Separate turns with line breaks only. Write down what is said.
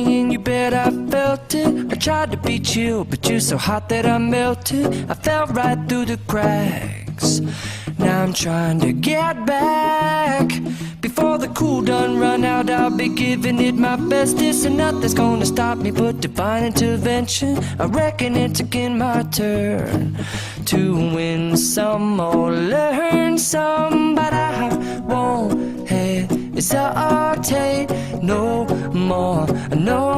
me and you bet I felt it. I tried to be chill, but you're so hot that I melted. I fell right through the cracks. Now I'm trying to get back. Before the cool done run out, I'll be giving it my bestest, and nothing's gonna stop me but divine intervention. I reckon it's again my turn to win some or learn some, but I won't hesitate no more, no